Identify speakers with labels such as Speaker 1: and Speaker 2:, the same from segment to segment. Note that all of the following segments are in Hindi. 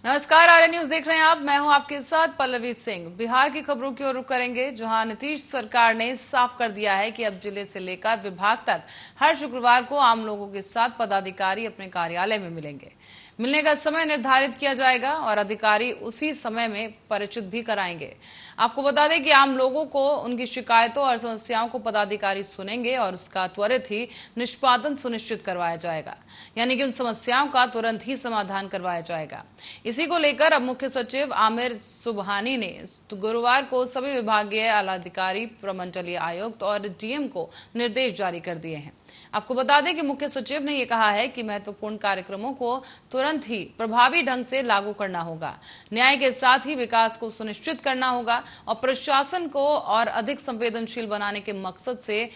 Speaker 1: नमस्कार, आर्य न्यूज देख रहे हैं आप। मैं हूं आपके साथ पल्लवी सिंह। बिहार की खबरों की ओर रुख करेंगे, जहां नीतीश सरकार ने साफ कर दिया है कि अब जिले से लेकर विभाग तक हर शुक्रवार को आम लोगों के साथ पदाधिकारी अपने कार्यालय में मिलेंगे। मिलने का समय निर्धारित किया जाएगा और अधिकारी उसी समय में परिचित भी कराएंगे। आपको बता दें कि आम लोगों को उनकी शिकायतों और समस्याओं को पदाधिकारी सुनेंगे और उसका त्वरित ही निष्पादन सुनिश्चित करवाया जाएगा, यानी कि उन समस्याओं का तुरंत ही समाधान करवाया जाएगा। इसी को लेकर अब मुख्य सचिव आमिर सुबहानी ने गुरुवार को सभी विभागीय आलाधिकारी, प्रमंडलीय आयुक्त और डीएम को निर्देश जारी कर दिए हैं। आपको बता दें कि मुख्य सचिव ने यह कहा है कि महत्वपूर्ण कार्यक्रमों को तुरंत ही प्रभावी ढंग से लागू करना होगा, न्याय के साथ ही विकास को सुनिश्चित करना होगा और प्रशासन को और अधिक संवेदनशील बनाने के मकसद से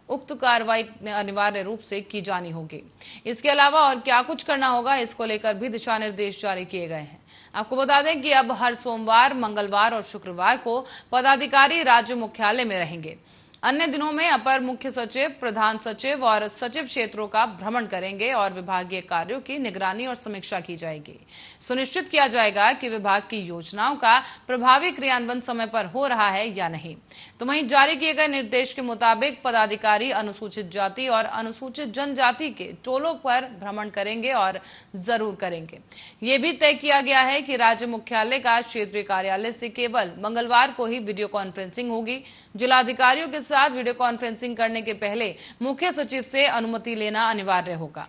Speaker 1: उक्त कार्रवाई अनिवार्य रूप से की जानी होगी। इसके अलावा और क्या कुछ करना होगा, इसको लेकर भी दिशा निर्देश जारी किए गए हैं। आपको बता दें कि अब हर सोमवार, मंगलवार और शुक्रवार को पदाधिकारी राज्य मुख्यालय में रहेंगे। अन्य दिनों में अपर मुख्य सचिव, प्रधान सचिव और सचिव क्षेत्रों का भ्रमण करेंगे और विभागीय कार्यों की निगरानी और समीक्षा की जाएगी। सुनिश्चित किया जाएगा कि विभाग की योजनाओं का प्रभावी क्रियान्वयन समय पर हो रहा है या नहीं। तो वहीं जारी किए गए निर्देश के मुताबिक पदाधिकारी अनुसूचित जाति और अनुसूचित जनजाति के टोलों पर भ्रमण करेंगे और जरूर करेंगे। ये भी तय किया गया है कि राज्य मुख्यालय का क्षेत्रीय कार्यालय से केवल मंगलवार को ही वीडियो कॉन्फ्रेंसिंग होगी। जिलाधिकारियों के साथ वीडियो कॉन्फ्रेंसिंग करने के पहले मुख्य सचिव से अनुमति लेना अनिवार्य होगा।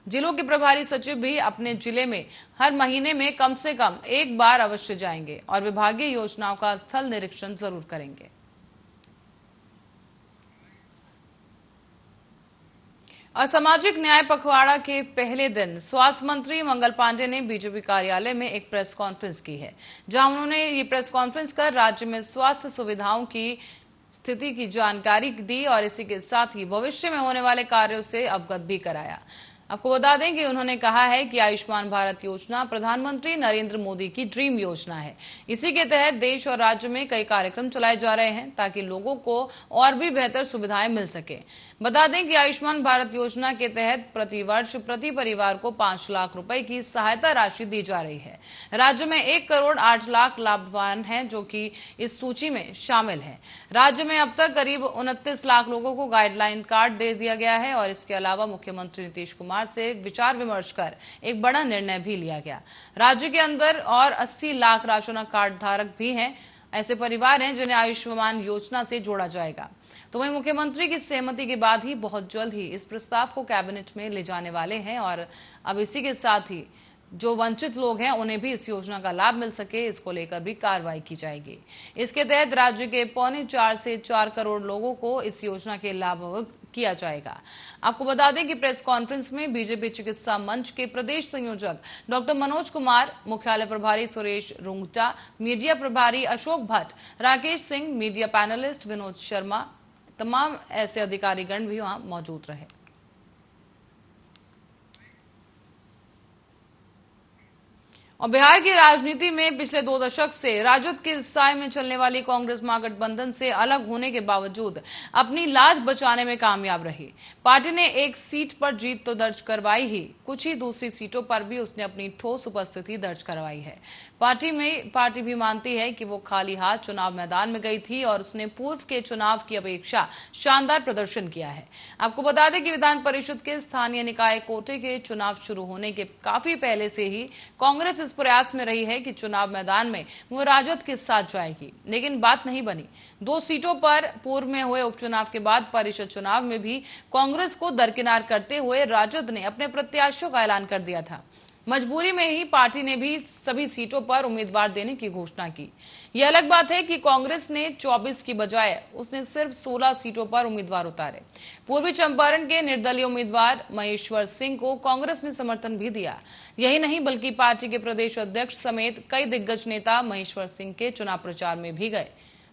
Speaker 1: जिलों के प्रभारी सचिव भी अपने जिले में हर महीने में कम से कम एक बार अवश्य जाएंगे और विभागीय योजनाओं का स्थल निरीक्षण जरूर करेंगे। असामाजिक न्याय पखवाड़ा के पहले दिन स्वास्थ्य मंत्री मंगल पांडे ने बीजेपी कार्यालय में एक प्रेस कॉन्फ्रेंस की है, जहां उन्होंने ये प्रेस कॉन्फ्रेंस कर राज्य में स्वास्थ्य सुविधाओं की स्थिति की जानकारी दी और इसी के साथ ही भविष्य में होने वाले कार्यों से अवगत भी कराया। आपको बता दें कि उन्होंने कहा है कि आयुष्मान भारत योजना प्रधानमंत्री नरेंद्र मोदी की ड्रीम योजना है। इसी के तहत देश और राज्य में कई कार्यक्रम चलाए जा रहे हैं ताकि लोगों को और भी बेहतर सुविधाएं मिल सके। बता दें कि आयुष्मान भारत योजना के तहत प्रतिवर्ष प्रति परिवार को 5 लाख रुपए की सहायता राशि दी जा रही है। राज्य में 1 करोड़ 8 लाख लाभवान हैं, जो कि इस सूची में शामिल है। राज्य में अब तक करीब 29 लाख लोगों को गाइडलाइन कार्ड दे दिया गया है और इसके अलावा मुख्यमंत्री नीतीश कुमार से विचार विमर्श कर एक बड़ा निर्णय भी लिया गया। राज्य के अंदर और 80 लाख राशन कार्ड धारक भी हैं, ऐसे परिवार हैं जिन्हें आयुष्मान योजना से जोड़ा जाएगा। तो वहीं मुख्यमंत्री की सहमति के बाद ही बहुत जल्द ही इस प्रस्ताव को कैबिनेट में ले जाने वाले हैं और अब इसी के साथ ही जो वंचित लोग हैं उन्हें भी इस योजना का लाभ मिल सके, इसको लेकर भी कार्रवाई की जाएगी। इसके तहत राज्य के 3.25 से 4 करोड़ लोगों को इस योजना के लाभ किया जाएगा। आपको बता दें कि प्रेस कॉन्फ्रेंस में बीजेपी चिकित्सा मंच के प्रदेश संयोजक डॉक्टर मनोज कुमार, मुख्यालय प्रभारी सुरेश रुंगटा, मीडिया प्रभारी अशोक भट्ट, राकेश सिंह, मीडिया पैनलिस्ट विनोद शर्मा, तमाम ऐसे अधिकारीगण भी वहां मौजूद रहे। और बिहार की राजनीति में पिछले 2 दशक से राजद के साए में चलने वाली कांग्रेस महागठबंधन से अलग होने के बावजूद अपनी लाज बचाने में कामयाब रही। पार्टी ने एक सीट पर जीत तो दर्ज करवाई ही, कुछ ही दूसरी सीटों पर भी उसने अपनी ठोस उपस्थिति दर्ज करवाई है। पार्टी भी मानती है कि वो खाली हाथ चुनाव मैदान में गई थी और उसने पूर्व के चुनाव की अपेक्षा शानदार प्रदर्शन किया है। आपको बता दें कि विधान परिषद के स्थानीय निकाय कोटे के चुनाव शुरू होने के काफी पहले से ही कांग्रेस इस प्रयास में रही है कि चुनाव मैदान में वो राजद के साथ जाएगी, लेकिन बात नहीं बनी। 2 सीटों पर पूर्व में हुए उपचुनाव के बाद परिषद चुनाव में भी कांग्रेस को दरकिनार करते हुए राजद ने अपने प्रत्याशियों का ऐलान कर दिया था। मजबूरी में ही पार्टी ने भी सभी सीटों पर उम्मीदवार देने की घोषणा की। यह अलग बात है कि कांग्रेस ने 24 की बजाय उसने सिर्फ 16 सीटों पर उम्मीदवार उतारे। पूर्वी चंपारण के निर्दलीय उम्मीदवार महेश्वर सिंह को कांग्रेस ने समर्थन भी दिया। यही नहीं बल्कि पार्टी के प्रदेश अध्यक्ष समेत कई दिग्गज नेता महेश्वर सिंह के चुनाव प्रचार में भी गए।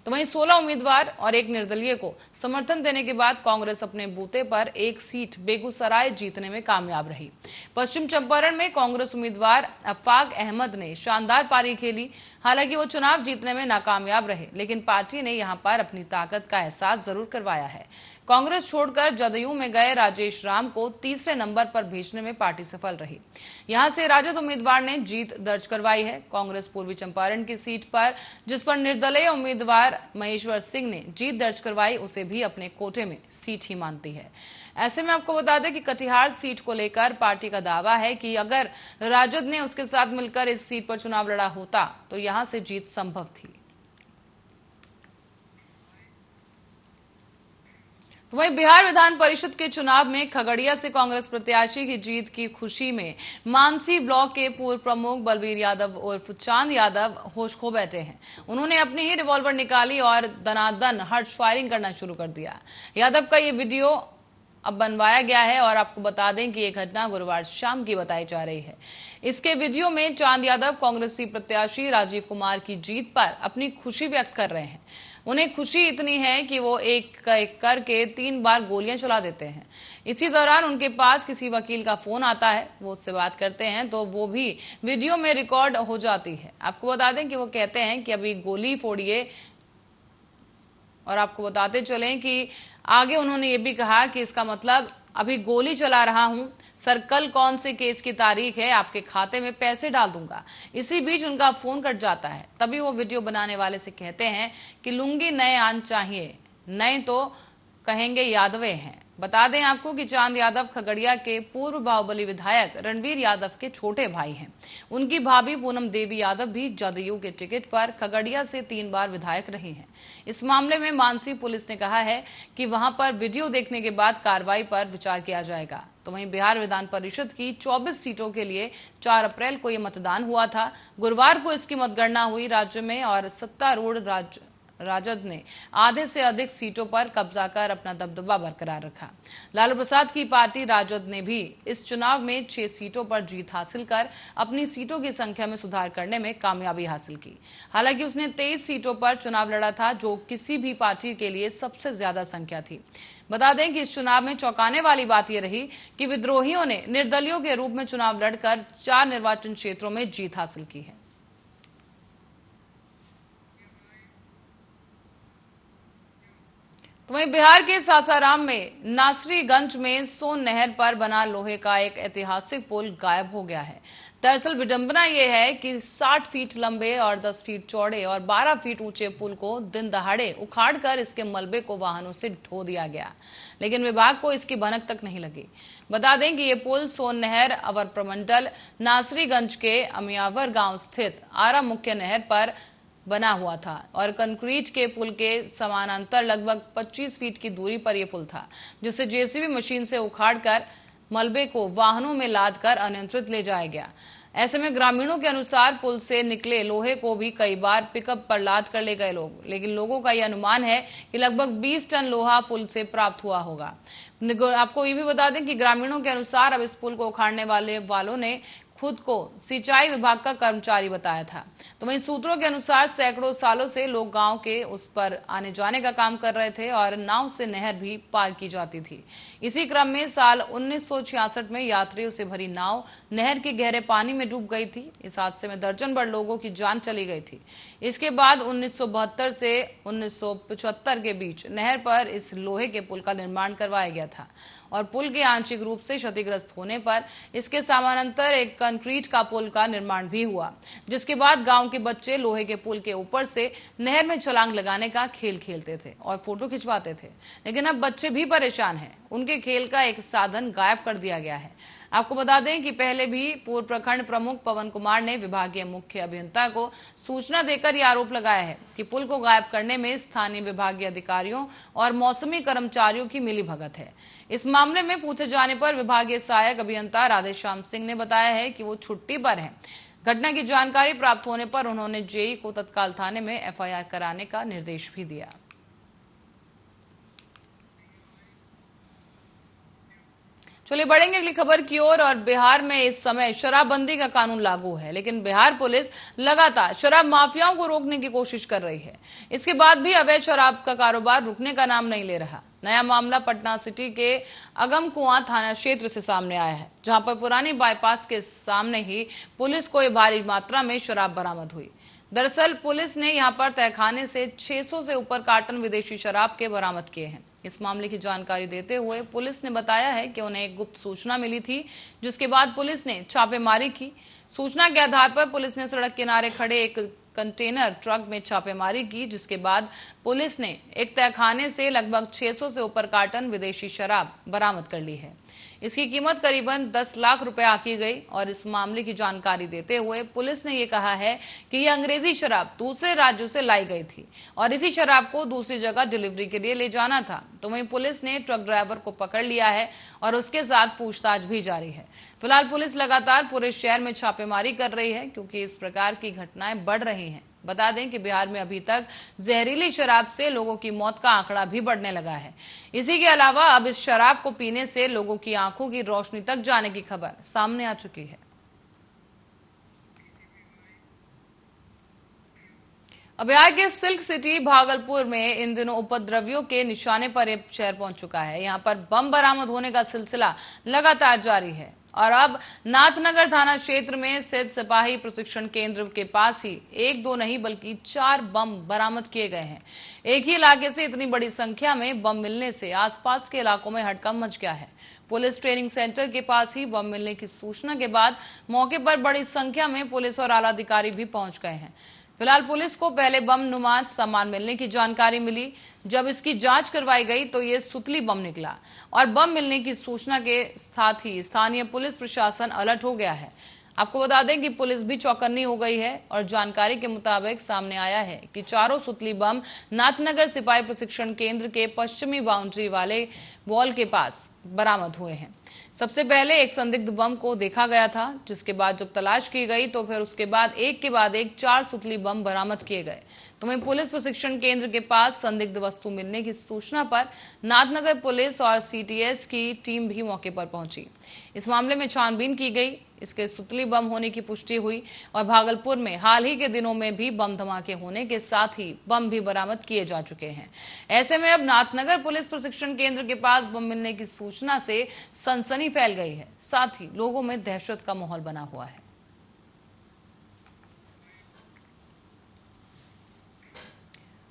Speaker 1: तो वहीं 16 उम्मीदवार और एक निर्दलीय को समर्थन देने के बाद कांग्रेस अपने बूते पर एक सीट बेगूसराय जीतने में कामयाब रही। पश्चिम चंपारण में कांग्रेस उम्मीदवार अफाक अहमद ने शानदार पारी खेली। हालांकि वो चुनाव जीतने में नाकामयाब रहे, लेकिन पार्टी ने यहां पर अपनी ताकत का एहसास जरूर करवाया है। कांग्रेस छोड़कर जदयू में गए राजेश राम को तीसरे नंबर पर भेजने में पार्टी सफल रही। यहां से राजद उम्मीदवार ने जीत दर्ज करवाई है। कांग्रेस पूर्वी चंपारण की सीट पर जिस पर निर्दलीय उम्मीदवार महेश्वर सिंह ने जीत दर्ज करवाई, उसे भी अपने कोटे में सीट ही मानती है। ऐसे में आपको बता दें कि कटिहार सीट को लेकर पार्टी का दावा है कि अगर राजद ने उसके साथ मिलकर इस सीट पर चुनाव लड़ा होता तो यहां से जीत संभव थी। तो वहीं बिहार विधान परिषद के चुनाव में खगड़िया से कांग्रेस प्रत्याशी की जीत की खुशी में मानसी ब्लॉक के पूर्व प्रमुख बलबीर यादव उर्फ चांद यादव होश खो बैठे हैं। उन्होंने अपनी ही रिवॉल्वर निकाली और दनादन हर्ष फायरिंग करना शुरू कर दिया। यादव का ये वीडियो अब बनवाया गया है और आपको बता दें कि ये घटना गुरुवार शाम की बताई जा रही है। इसके वीडियो में चांद यादव कांग्रेसी प्रत्याशी राजीव कुमार की जीत पर अपनी खुशी व्यक्त कर रहे हैं। उन्हें खुशी इतनी है कि वो एक करके 3 बार गोलियां चला देते हैं। इसी दौरान उनके पास किसी वकील का फोन आता है, वो उससे बात करते हैं तो वो भी वीडियो में रिकॉर्ड हो जाती है। आपको बता दें कि वो कहते हैं कि अभी गोली फोड़िए, और आपको बताते चलें कि आगे उन्होंने ये भी कहा कि इसका मतलब अभी गोली चला रहा हूं सर, कल कौन से केस की तारीख है, आपके खाते में पैसे डाल दूंगा। इसी बीच उनका फोन कट जाता है। तभी वो वीडियो बनाने वाले से कहते हैं कि लुंगी नए आन चाहिए, नहीं तो कहेंगे यादवे हैं। बता दें आपको कि चांद यादव खगड़िया के पूर्व बाहुबली विधायक रणवीर यादव के छोटे भाई हैं। उनकी भाभी पूनम देवी यादव भी जदयू के टिकट पर खगड़िया से 3 बार विधायक रही हैं। इस मामले में मानसी पुलिस ने कहा है कि वहां पर वीडियो देखने के बाद कार्रवाई पर विचार किया जाएगा। तो वहीं बिहार विधान परिषद की 24 सीटों के लिए 4 अप्रैल को यह मतदान हुआ था। गुरुवार को इसकी मतगणना हुई राज्य में और सत्तारूढ़ राजद ने आधे से अधिक सीटों पर कब्जा कर अपना दबदबा बरकरार रखा। लालू प्रसाद की पार्टी राजद ने भी इस चुनाव में 6 सीटों पर जीत हासिल कर अपनी सीटों की संख्या में सुधार करने में कामयाबी हासिल की। हालांकि उसने 23 सीटों पर चुनाव लड़ा था, जो किसी भी पार्टी के लिए सबसे ज्यादा संख्या थी। बता दें कि इस चुनाव में चौंकाने वाली बात यह रही कि विद्रोहियों ने निर्दलियों के रूप में चुनाव लड़कर 4 निर्वाचन क्षेत्रों में जीत हासिल की है। तो वहीं बिहार के सासाराम में नासरीगंज में सोन नहर पर बना लोहे का एक ऐतिहासिक पुल गायब हो गया है। दरअसल विडंबना यह है कि 60 फीट लंबे और 10 फीट चौड़े और 12 फीट ऊंचे पुल को दिन दहाड़े उखाड़कर इसके मलबे को वाहनों से ढो दिया गया, लेकिन विभाग को इसकी भनक तक नहीं लगी। बता दें कि ये पुल सोन नहर अवर प्रमंडल नासरीगंज के अमियावर गांव स्थित आरा मुख्य नहर पर बना हुआ था और कंक्रीट के पुल के समानांतर लगभग 25 फीट की दूरी पर यह पुल था, जिसे जेसीबी मशीन से उखाड़कर मलबे को वाहनों में लाद कर अनियंत्रित ले जाया गया। ऐसे में ग्रामीणों के अनुसार पुल से निकले लोहे को भी कई बार पिकअप पर लाद कर ले गए लोग, लेकिन लोगों का यह अनुमान है कि लगभग 20 टन लोहा पुल से प्राप्त हुआ होगा। आपको ये भी बता दें कि ग्रामीणों के अनुसार अब इस पुल को उखाड़ने वालों ने खुद को सिंचाई विभाग का कर्मचारी बताया था। तो वहीं सूत्रों के अनुसार सैकड़ों सालों से लोग गांव के उस पर आने जाने का काम कर रहे थे और नाव से नहर भी पार की जाती थी। इसी क्रम में साल 1966 में यात्रियों से भरी नाव नहर के गहरे पानी में डूब गई थी। इस हादसे में दर्जन भर लोगों की जान चली गई थी। इसके बाद 1972 से 1975 के बीच नहर पर इस लोहे के पुल का निर्माण करवाया गया था और पुल के आंशिक रूप से क्षतिग्रस्त होने पर इसके समानांतर एक कंक्रीट का पुल का निर्माण भी हुआ, जिसके बाद गांव के बच्चे लोहे के पुल के ऊपर से नहर में छलांग लगाने का खेल खेलते थे और फोटो खिंचवाते थे। लेकिन अब बच्चे भी परेशान हैं, उनके खेल का एक साधन गायब कर दिया गया है। आपको बता दें कि पहले भी पूर्व प्रखंड प्रमुख पवन कुमार ने विभागीय मुख्य अभियंता को सूचना देकर यह आरोप लगाया है कि पुल को गायब करने में स्थानीय विभागीय अधिकारियों और मौसमी कर्मचारियों की मिलीभगत है। इस मामले में पूछे जाने पर विभागीय सहायक अभियंता राधेश्याम सिंह ने बताया है कि वो छुट्टी पर हैं। घटना की जानकारी प्राप्त होने पर उन्होंने जेई को तत्काल थाने में एफआईआर कराने का निर्देश भी दिया। चलिए बढ़ेंगे अगली खबर की ओर। और बिहार में इस समय शराबबंदी का कानून लागू है, लेकिन बिहार पुलिस लगातार शराब माफियाओं को रोकने की कोशिश कर रही है। इसके बाद भी अवैध शराब का कारोबार रुकने का नाम नहीं ले रहा। नया मामला पटना सिटी के अगमकुआं थाना क्षेत्र से सामने आया है, जहां पर पुरानी बाईपास के सामने ही पुलिस को भारी मात्रा में शराब बरामद हुई। दरअसल पुलिस ने यहां पर तहखाने से 600 से ऊपर कार्टन विदेशी शराब के बरामद किए हैं। इस मामले की जानकारी देते हुए पुलिस ने बताया है कि उन्हें एक गुप्त सूचना मिली थी, जिसके बाद पुलिस ने छापेमारी की। सूचना के आधार पर पुलिस ने सड़क किनारे खड़े एक कंटेनर ट्रक में छापेमारी की, जिसके बाद पुलिस ने एक तहखाने से लगभग 600 से ऊपर कार्टन विदेशी शराब बरामद कर ली है। इसकी कीमत करीबन 10 लाख रुपए आंकी गई और इस मामले की जानकारी देते हुए पुलिस ने ये कहा है कि यह अंग्रेजी शराब दूसरे राज्यों से लाई गई थी और इसी शराब को दूसरी जगह डिलीवरी के लिए ले जाना था। तो वहीं पुलिस ने ट्रक ड्राइवर को पकड़ लिया है और उसके साथ पूछताछ भी जारी है। फिलहाल पुलिस लगातार पूरे शहर में छापेमारी कर रही है, क्योंकि इस प्रकार की घटनाएं बढ़ रही हैं। बता दें कि बिहार में अभी तक जहरीली शराब से लोगों की मौत का आंकड़ा भी बढ़ने लगा है। इसी के अलावा अब इस शराब को पीने से लोगों की आंखों की रोशनी तक जाने की खबर सामने आ चुकी है। अब बिहार के सिल्क सिटी भागलपुर में इन दिनों उपद्रवियों के निशाने पर एक शहर पहुंच चुका है। यहां पर बम बरामद होने का सिलसिला लगातार जारी है और अब नाथनगर थाना क्षेत्र में स्थित सिपाही प्रशिक्षण केंद्र के पास ही एक दो नहीं बल्कि 4 बम बरामद किए गए हैं। एक ही इलाके से इतनी बड़ी संख्या में बम मिलने से आसपास के इलाकों में हड़कंप मच गया है। पुलिस ट्रेनिंग सेंटर के पास ही बम मिलने की सूचना के बाद मौके पर बड़ी संख्या में पुलिस और आला अधिकारी भी पहुंच गए हैं। फिलहाल पुलिस को पहले बम नुमा सामान मिलने की जानकारी मिली। जब इसकी जांच करवाई गई तो ये सुतली बम निकला और बम मिलने की सूचना के साथ ही स्थानीय पुलिस प्रशासन अलर्ट हो गया है। आपको बता दें कि पुलिस भी चौकन्नी हो गई है और जानकारी के मुताबिक सामने आया है कि चारों सुतली बम नाथनगर सिपाही प्रशिक्षण केंद्र के पश्चिमी बाउंड्री वाले वॉल के पास बरामद हुए हैं। सबसे पहले एक संदिग्ध बम को देखा गया था, जिसके बाद जब तलाश की गई तो फिर उसके बाद एक के बाद एक 4 सुतली बम बरामद किए गए। तो वहीं पुलिस प्रशिक्षण केंद्र के पास संदिग्ध वस्तु मिलने की सूचना पर नाथनगर पुलिस और सीटीएस की टीम भी मौके पर पहुंची। इस मामले में छानबीन की गई। इसके सुतली बम होने की पुष्टि हुई और भागलपुर में हाल ही के दिनों में भी बम धमाके होने के साथ ही बम भी बरामद किए जा चुके हैं। ऐसे में अब नाथनगर पुलिस प्रशिक्षण केंद्र के पास बम मिलने की सूचना से सनसनी फैल गई है, साथ ही लोगों में दहशत का माहौल बना हुआ है।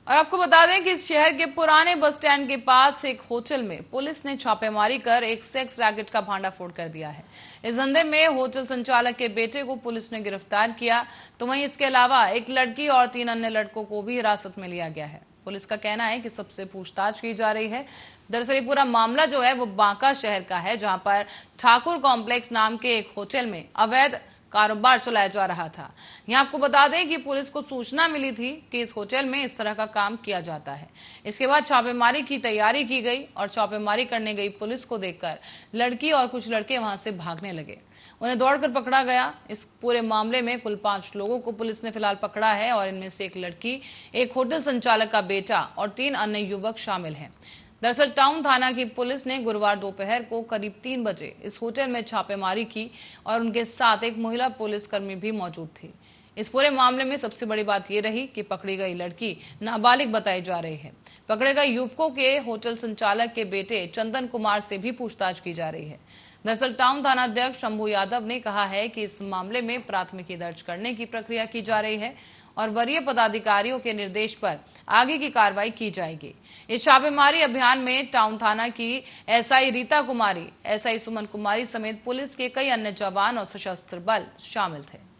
Speaker 1: और आपको बता दें कि इस शहर के पुराने बस स्टैंड के पास एक होटल में पुलिस ने छापेमारी कर एक सेक्स रैकेट का भांडाफोड़ कर दिया है। इस धंधे में होटल संचालक के बेटे को पुलिस ने गिरफ्तार किया। तो वहीं इसके अलावा एक लड़की और 3 अन्य लड़कों को भी हिरासत में लिया गया है। पुलिस का कहना है कि सबसे पूछताछ की जा रही है। दरअसल ये पूरा मामला जो है वो बांका शहर का है, जहां पर ठाकुर कॉम्प्लेक्स नाम के एक होटल में अवैध कारोबार चलाया जा रहा था। यहाँ आपको बता दें कि पुलिस को सूचना मिली थी कि इस होटल में इस तरह का काम किया जाता है। इसके बाद छापेमारी की तैयारी की गई और छापेमारी करने गई पुलिस को देखकर लड़की और कुछ लड़के वहां से भागने लगे। उन्हें दौड़कर पकड़ा गया। इस पूरे मामले में कुल 5 लोगों को पुलिस ने फिलहाल पकड़ा है और इनमें से एक लड़की, एक होटल संचालक का बेटा और 3 अन्य युवक शामिल हैं। दरअसल टाउन थाना की पुलिस ने गुरुवार दोपहर को करीब 3 बजे इस होटल में छापेमारी की और उनके साथ एक महिला पुलिसकर्मी भी मौजूद थी। इस पूरे मामले में सबसे बड़ी बात यह रही कि पकड़ी गई लड़की नाबालिग बताई जा रही है। पकड़े गए युवकों के होटल संचालक के बेटे चंदन कुमार से भी पूछताछ की जा रही है। दरअसल टाउन थाना अध्यक्ष शंभू यादव ने कहा है कि इस मामले में प्राथमिकी दर्ज करने की प्रक्रिया की जा रही है और वरीय पदाधिकारियों के निर्देश पर आगे की कार्रवाई की जाएगी। इस छापेमारी अभियान में टाउन थाना की एसआई रीता कुमारी, एसआई सुमन कुमारी समेत पुलिस के कई अन्य जवान और सशस्त्र बल शामिल थे।